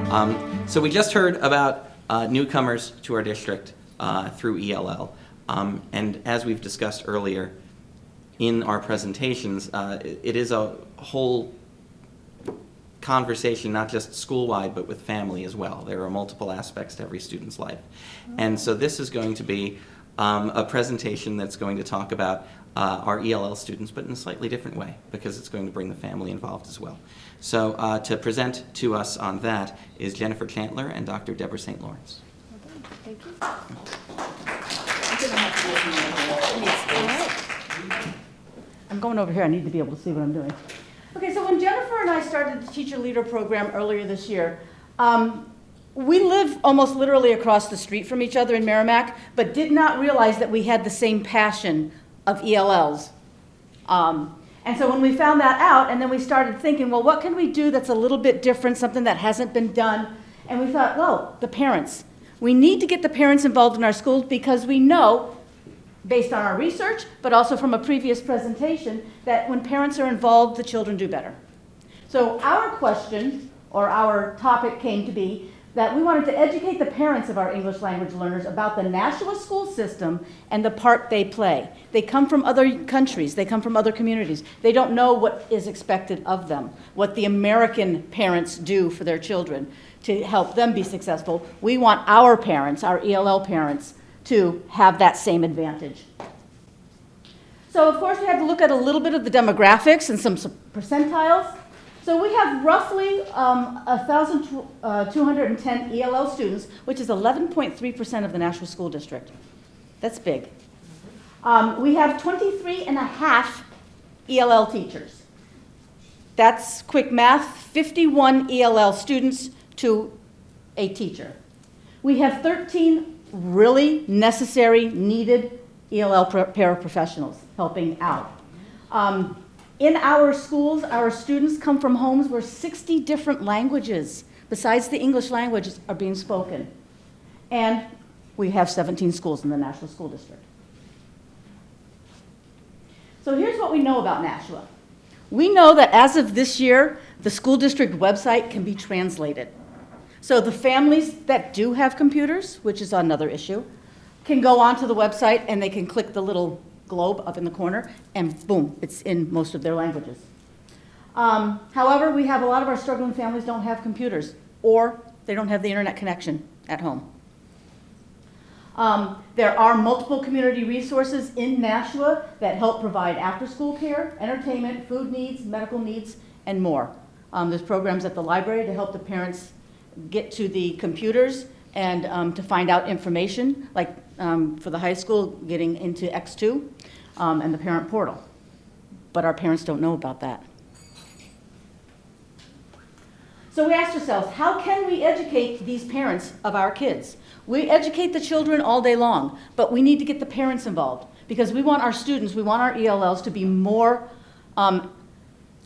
So we just heard about newcomers to our district through ELL. And as we've discussed earlier in our presentations, it is a whole conversation, not just school-wide, but with family as well. There are multiple aspects to every student's life. And so this is going to be a presentation that's going to talk about our ELL students, but in a slightly different way, because it's going to bring the family involved as well. So to present to us on that is Jennifer Chandler and Dr. Deborah St. Lawrence. Okay, thank you. I'm going over here. I need to be able to see what I'm doing. Okay, so when Jennifer and I started the Teacher Leader program earlier this year, we live almost literally across the street from each other in Merrimack, but did not realize that we had the same passion of ELLs. And so when we found that out, and then we started thinking, well, what can we do that's a little bit different, something that hasn't been done? And we thought, well, the parents. We need to get the parents involved in our schools because we know, based on our research, but also from a previous presentation, that when parents are involved, the children do better. So our question, or our topic came to be that we wanted to educate the parents of our English language learners about the Nashua school system and the part they play. They come from other countries, they come from other communities. They don't know what is expected of them, what the American parents do for their children to help them be successful. We want our parents, our ELL parents, to have that same advantage. So of course we had to look at a little bit of the demographics and some percentiles. So we have roughly 1,210 ELL students, which is 11.3% of the Nashua School District. That's big. We have 23 and a half ELL teachers. That's quick math, 51 ELL students to a teacher. We have 13 really necessary, needed ELL paraprofessionals helping out. In our schools, our students come from homes where 60 different languages, besides the English language, are being spoken. And we have 17 schools in the Nashua School District. So here's what we know about Nashua. We know that as of this year, the school district website can be translated. So the families that do have computers, which is another issue, can go onto the website and they can click the little globe up in the corner, and boom, it's in most of their languages. However, we have a lot of our struggling families don't have computers, or they don't have the internet connection at home. There are multiple community resources in Nashua that help provide after-school care, entertainment, food needs, medical needs, and more. There's programs at the library to help the parents get to the computers and to find out information, like for the high school, getting into X2 and the parent portal. But our parents don't know about that. So we asked ourselves, how can we educate these parents of our kids? We educate the children all day long, but we need to get the parents involved because we want our students, we want our ELLs to be more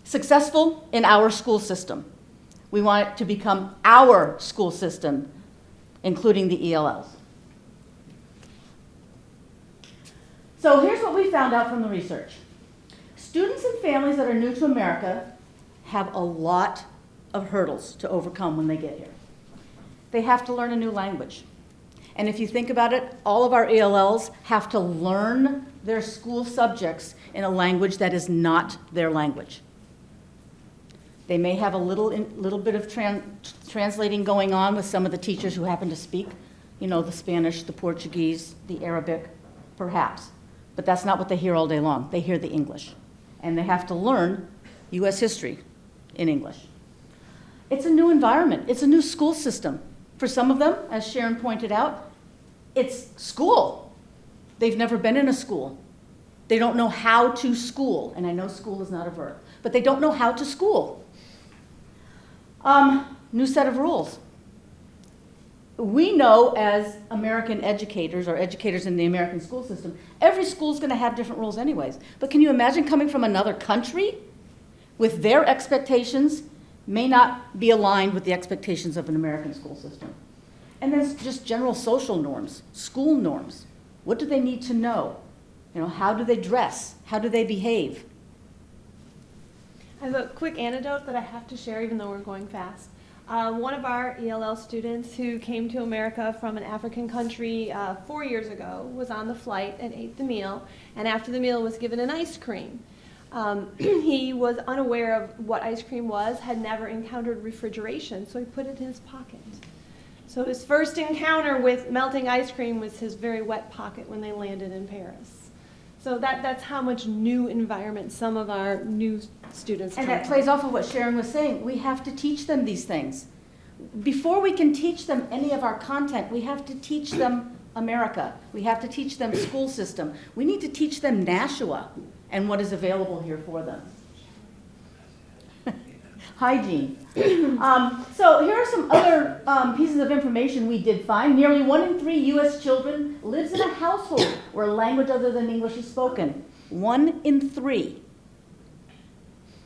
successful in our school system. We want it to become our school system, including the ELLs. So here's what we found out from the research. Students and families that are new to America have a lot of hurdles to overcome when they get here. They have to learn a new language. And if you think about it, all of our ELLs have to learn their school subjects in a language that is not their language. They may have a little bit of translating going on with some of the teachers who happen to speak, you know, the Spanish, the Portuguese, the Arabic, perhaps. But that's not what they hear all day long. They hear the English. And they have to learn U.S. history in English. It's a new environment. It's a new school system. For some of them, as Sharon pointed out, it's school. They've never been in a school. They don't know how to school. And I know school is not a verb, but they don't know how to school. New set of rules. We know as American educators or educators in the American school system, every school is going to have different rules anyways. But can you imagine coming from another country with their expectations may not be aligned with the expectations of an American school system? And then just general social norms, school norms. What do they need to know? You know, how do they dress? How do they behave? I have a quick anecdote that I have to share even though we're going fast. One of our ELL students who came to America from an African country 4 years ago was on the flight and ate the meal, and after the meal was given an ice cream. He was unaware of what ice cream was, had never encountered refrigeration, so he put it in his pocket. So his first encounter with melting ice cream was his very wet pocket when they landed in Paris. So that's how much new environment some of our new students And come that to. plays off of what Sharon was saying. We have to teach them these things. Before we can teach them any of our content, we have to teach them America. We have to teach them school system. We need to teach them Nashua and what is available here for them. Hygiene. So here are some other pieces of information we did find. Nearly 1 in 3 U.S. children lives in a household where a language other than English is spoken. 1 in 3.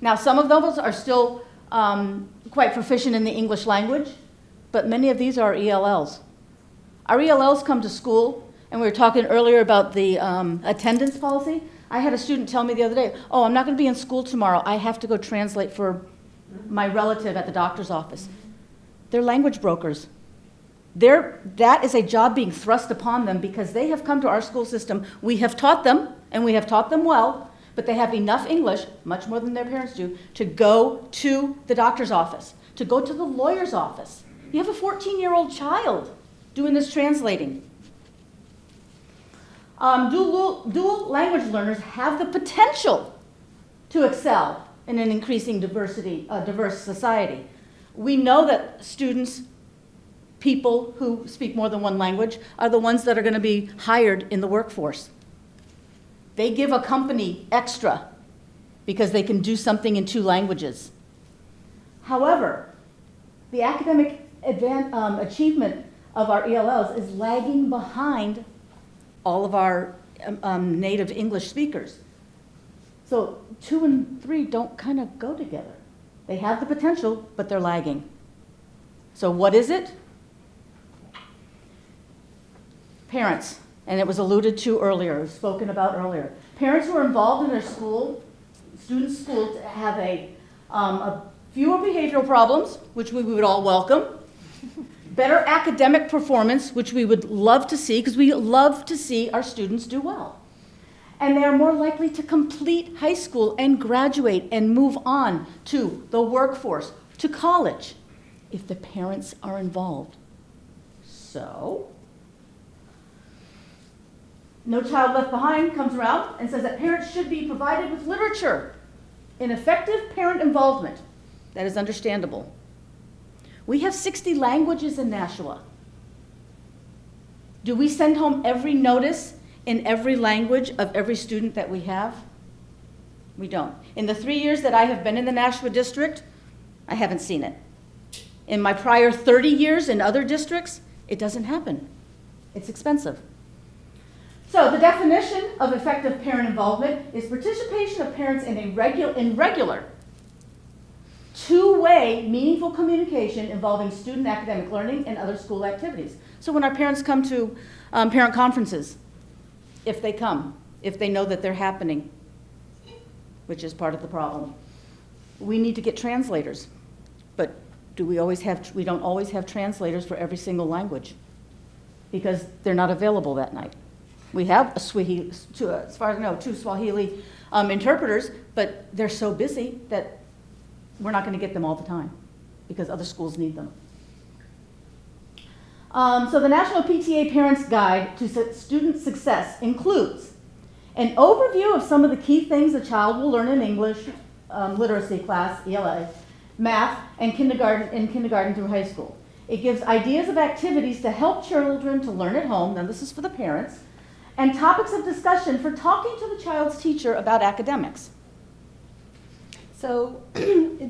Now, some of those are still quite proficient in the English language, but many of these are ELLs. Our ELLs come to school, and we were talking earlier about the attendance policy. I had a student tell me the other day, oh, I'm not going to be in school tomorrow. I have to go translate for my relative at the doctor's office. They're language brokers. That is a job being thrust upon them because they have come to our school system. We have taught them, and we have taught them well, but they have enough English, much more than their parents do, to go to the doctor's office, to go to the lawyer's office. You have a 14-year-old child doing this translating. Dual language learners have the potential to excel in an increasing diverse society. We know that students, people who speak more than one language, are the ones that are going to be hired in the workforce. They give a company extra because they can do something in 2 languages. However, the academic achievement of our ELLs is lagging behind all of our native English speakers. So 2 and 3 don't kind of go together. They have the potential, but they're lagging. So what is it? Parents, and it was alluded to earlier, it was spoken about earlier. Parents who are involved in their students' schools have a fewer behavioral problems, which we would all welcome, better academic performance, which we would love to see, because we love to see our students do well. And they are more likely to complete high school and graduate and move on to the workforce, to college, if the parents are involved. So, No Child Left Behind comes around and says that parents should be provided with literature in effective parent involvement. That is understandable. We have 60 languages in Nashua. Do we send home every notice in every language of every student that we have? We don't. In the 3 years that I have been in the Nashua district, I haven't seen it. In my prior 30 years in other districts, it doesn't happen. It's expensive. So the definition of effective parent involvement is participation of parents in regular, 2-way, meaningful communication involving student academic learning and other school activities. So when our parents come to parent conferences, if they come, if they know that they're happening, which is part of the problem, we need to get translators. But we don't always have translators for every single language because they're not available that night. We have as far as I know, 2 Swahili interpreters, but they're so busy that we're not going to get them all the time because other schools need them. So the National PTA Parents Guide to Student Success includes an overview of some of the key things a child will learn in English literacy class, ELA, math, and kindergarten through high school. It gives ideas of activities to help children to learn at home, now this is for the parents, and topics of discussion for talking to the child's teacher about academics. So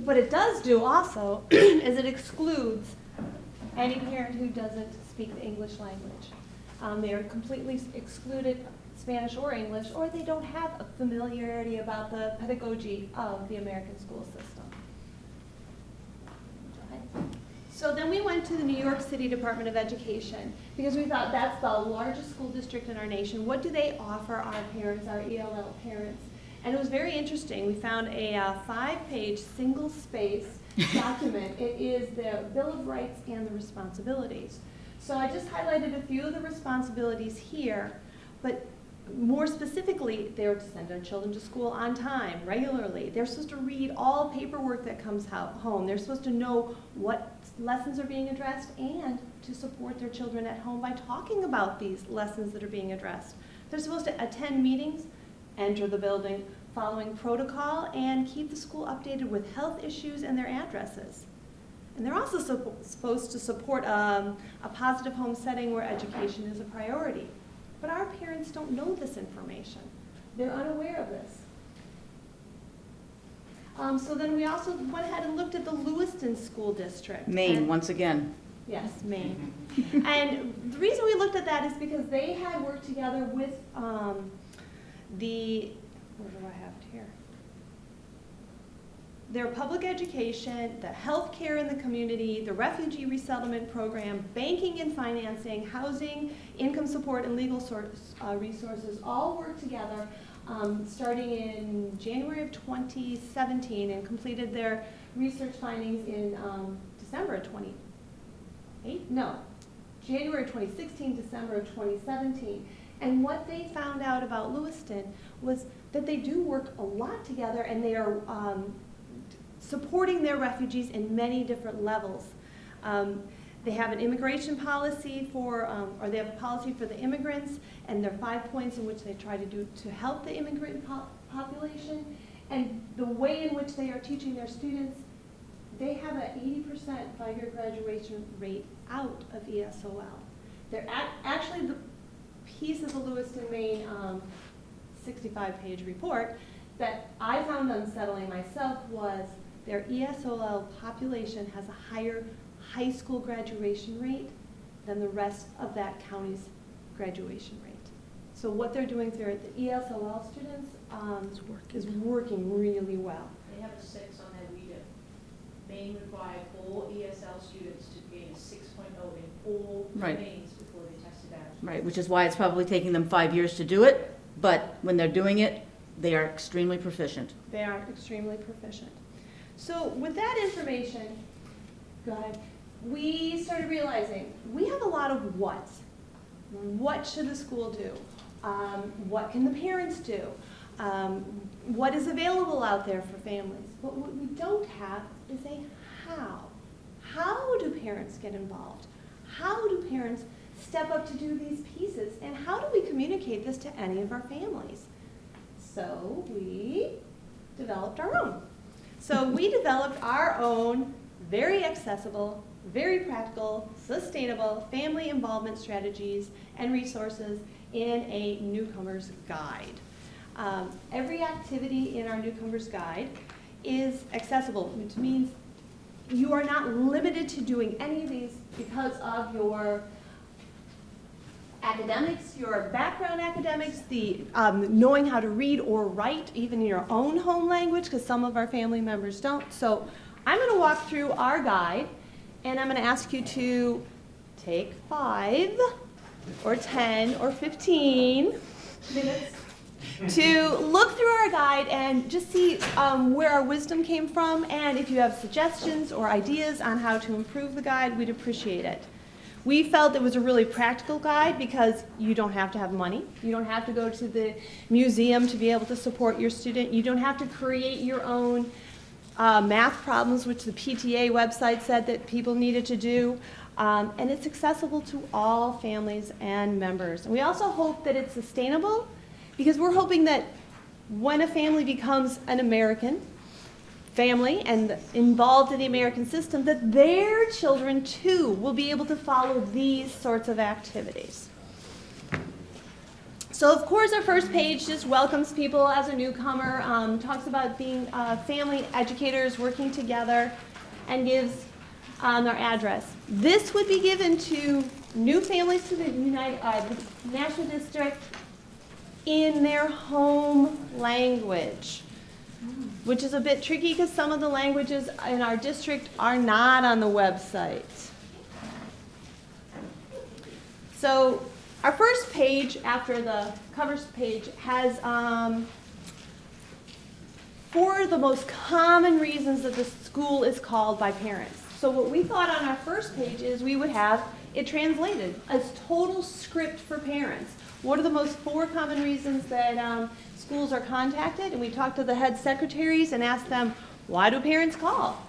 what it does do also is it excludes any parent who doesn't speak the English language. They are completely excluded Spanish or English, or they don't have a familiarity about the pedagogy of the American school system. So then we went to the New York City Department of Education because we thought that's the largest school district in our nation. What do they offer our parents, our ELL parents? And it was very interesting. We found a 5-page single-space document. It is the Bill of Rights and the responsibilities. So I just highlighted a few of the responsibilities here, but more specifically, they're to send their children to school on time, regularly. They're supposed to read all paperwork that comes home. They're supposed to know what lessons are being addressed and to support their children at home by talking about these lessons that are being addressed. They're supposed to attend meetings, enter the building, following protocol, and keep the school updated with health issues and their addresses. And they're also supposed to support a positive home setting where education is a priority. But our parents don't know this information. They're unaware of this. So then we also went ahead and looked at the Lewiston School District. Maine, once again. Yes, Maine. And the reason we looked at that is because they had worked together with what do I have here? Their public education, the health care in the community, the refugee resettlement program, banking and financing, housing, income support, and legal resources all worked together starting in January of 2017 and completed their research findings in January 2016, December of 2017. And what they found out about Lewiston was that they do work a lot together, and they are supporting their refugees in many different levels. They have an immigration policy or they have a policy for the immigrants, and there are 5 points in which they try to do to help the immigrant population. And the way in which they are teaching their students, they have an 80% 5-year graduation rate out of ESOL. They're actually the piece of the Lewiston, Maine 65-page report that I found unsettling myself was their ESOL population has a higher high school graduation rate than the rest of that county's graduation rate. So what they're doing there at the ESOL students is working really well. They have a 6 on that WEDA. Maine required all ESL students to gain a 6.0 in all Right. domains before they tested out. Right, which is why it's probably taking them 5 years to do it, but when they're doing it, they are extremely proficient. They are extremely proficient. So with that information, go ahead, we started realizing we have a lot of whats. What should the school do? What can the parents do? What is available out there for families? But what we don't have is a how. How do parents get involved? How do parents step up to do these pieces? And how do we communicate this to any of our families? So we developed our own. So we developed our own very accessible, very practical, sustainable family involvement strategies and resources in a Newcomers guide. Every activity in our Newcomers guide is accessible, which means you are not limited to doing any of these because of your academics, your background academics, the knowing how to read or write even in your own home language, because some of our family members don't. So I'm going to walk through our guide, and I'm going to ask you to take 5 or 10 or 15 minutes to look through our guide and just see where our wisdom came from, and if you have suggestions or ideas on how to improve the guide, we'd appreciate it. We felt it was a really practical guide because you don't have to have money. You don't have to go to the museum to be able to support your student. You don't have to create your own math problems, which the PTA website said that people needed to do. And it's accessible to all families and members. And we also hope that it's sustainable because we're hoping that when a family becomes an American family and involved in the American system, that their children too will be able to follow these sorts of activities. So of course our first page just welcomes people as a newcomer, talks about being family educators working together, and gives their address. This would be given to new families to the National District in their home language, which is a bit tricky because some of the languages in our district are not on the website. So our first page after the covers page has 4 of the most common reasons that the school is called by parents. So what we thought on our first page is we would have it translated as total script for parents. What are the most 4 common reasons that schools are contacted? And we talked to the head secretaries and asked them, why do parents call?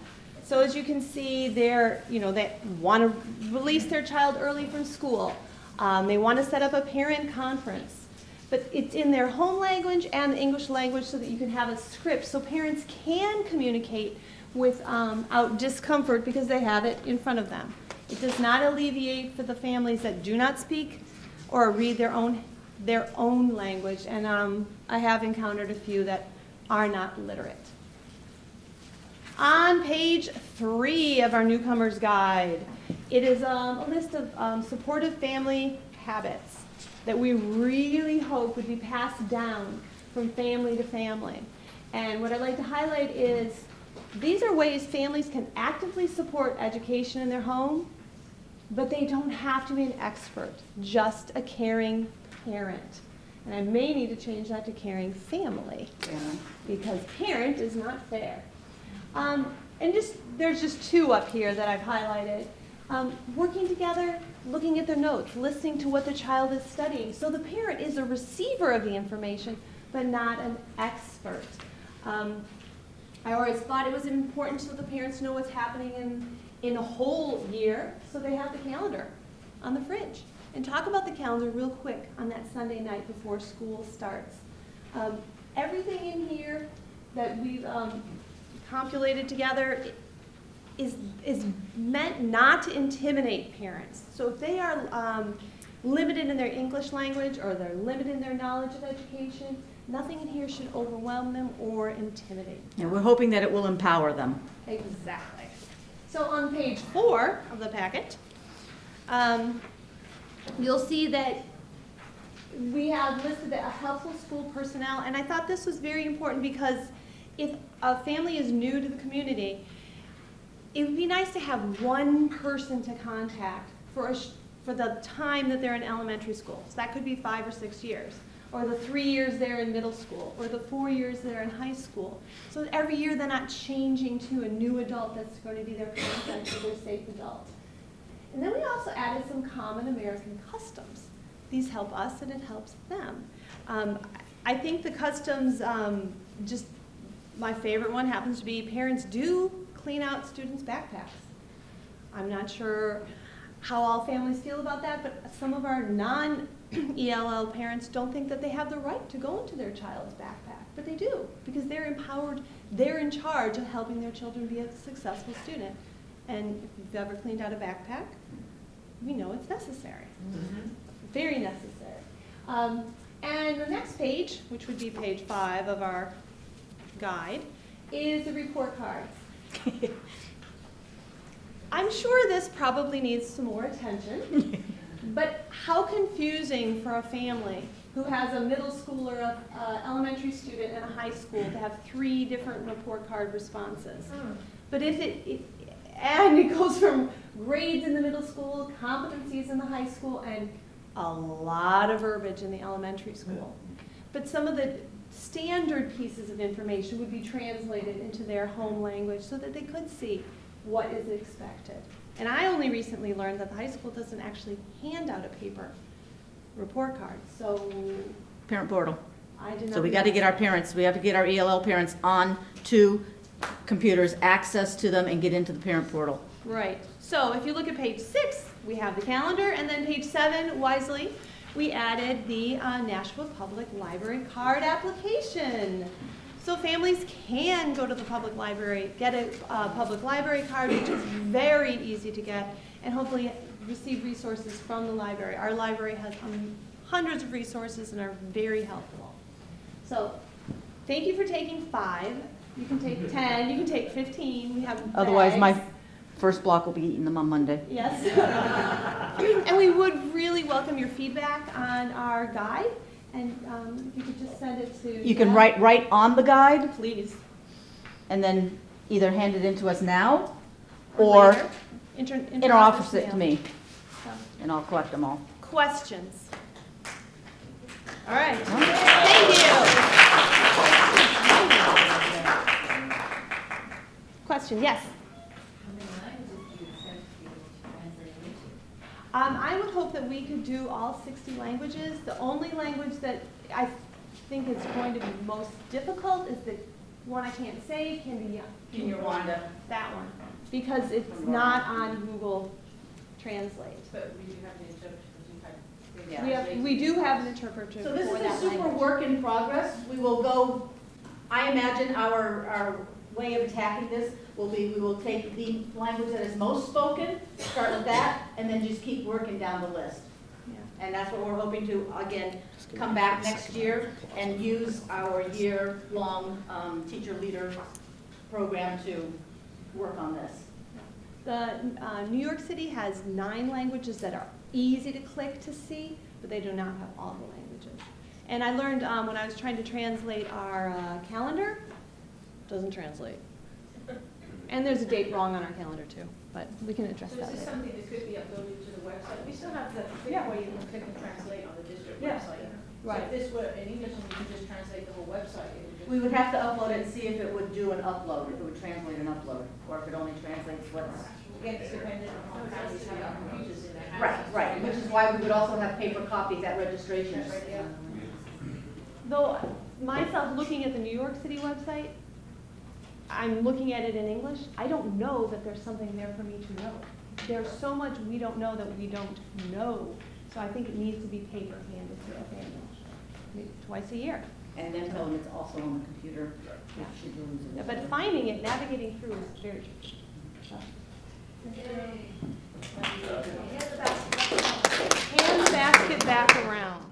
So as you can see, they want to release their child early from school. They want to set up a parent conference. But it's in their home language and the English language so that you can have a script so parents can communicate without discomfort because they have it in front of them. It does not alleviate for the families that do not speak or read their own language. And I have encountered a few that are not literate. On page 3 of our Newcomers Guide, it is a list of supportive family habits that we really hope would be passed down from family to family. And what I'd like to highlight is these are ways families can actively support education in their home, but they don't have to be an expert, just a caring parent. And I may need to change that to caring family, because parent is not fair. There's just 2 up here that I've highlighted. Working together, looking at their notes, listening to what the child is studying. So the parent is a receiver of the information, but not an expert. I always thought it was important so the parents know what's happening in a whole year, so they have the calendar on the fridge. And talk about the calendar real quick on that Sunday night before school starts. Everything in here that we've compulated together is meant not to intimidate parents. So if they are limited in their English language or they're limited in their knowledge of education, nothing in here should overwhelm them or intimidate them. Yeah, we're hoping that it will empower them. Exactly. So on page 4 of the packet, you'll see that we have listed a helpful school personnel, and I thought this was very important because if a family is new to the community, it would be nice to have one person to contact for the time that they're in elementary school. So that could be 5 or 6 years, or the 3 years they're in middle school, or the 4 years they're in high school. So that every year they're not changing to a new adult that's going to be their contact or their safe adult. And then we also added some common American customs. These help us and it helps them. I think the customs, my favorite one happens to be parents do clean out students' backpacks. I'm not sure how all families feel about that, but some of our non-ELL parents don't think that they have the right to go into their child's backpack, but they do, because they're empowered, they're in charge of helping their children be a successful student. And if you've ever cleaned out a backpack, we know it's necessary. Mm-hmm. Very necessary. And the next page, which would be page 5 of our guide, is the report cards. I'm sure this probably needs some more attention, but how confusing for a family who has a middle schooler, an elementary student, and a high school to have 3 different report card responses. But if it goes from grades in the middle school, competencies in the high school, and a lot of verbiage in the elementary school. But some of the standard pieces of information would be translated into their home language so that they could see what is expected. And I only recently learned that the high school doesn't actually hand out a paper report card. So Parent portal. I did not. So we got to get our parents, we have to get our ELL parents on to computers, access to them, and get into the parent portal. Right. So if you look at page 6, we have the calendar, and then page 7, wisely, we added the Nashua Public Library card application. So families can go to the public library, get a public library card, which is very easy to get, and hopefully receive resources from the library. Our library has hundreds of resources and are very helpful. So thank you for taking 5. You can take 10, you can take 15. We have Otherwise, bags. my first block will be eating them on Monday. Yes. And we would really welcome your feedback on our guide. And if you could just send it to... You can write on the guide, Please. and then either hand it in to us now, or later. in our office it to mail. me, So, and I'll collect them all. questions? All right. Thank you. question. Yes? How many languages do you expect to be able to translate into? I would hope that we could do all 60 languages. The only language that I think is going to be most difficult is the one I can't say, Kinyarwanda. that one, because it's not on Google Translate. But we do have the interpreter, Yeah. We do have an interpreter So this for is that a super language. work in progress. We will go, I imagine our way of attacking this will be, we will take the language that is most spoken, start with that, and then just keep working down the list. Yeah. And that's what we're hoping to, again, come back next year and use our year-long teacher leader program to work on this. The New York City has 9 languages that are easy to click to see, but they do not have all the languages. And I learned when I was trying to translate our calendar, doesn't translate. And there's a date wrong on our calendar too, but we can address So that is this later. something that could be uploaded to the website? We still have the thing Yeah. where you can click and translate on the district Yeah. website. So Right. if this were in English and you could just translate the whole website, it would just. We would have to upload it and see if it would do an upload, if it would translate an upload, or if it only translates what's. Again, it's dependent on how families have computers in their Right, houses. right, which is why we would also have paper copies at registration. Right, yeah. Though myself looking at the New York City website, I'm looking at it in English. I don't know that there's something there for me to know. There's so much we don't know that we don't know. So I think it needs to be paper handed to a family twice a year. And then tell them it's also on the computer, which should lose it. But finding it, navigating through is very tricky. Hand the basket back around.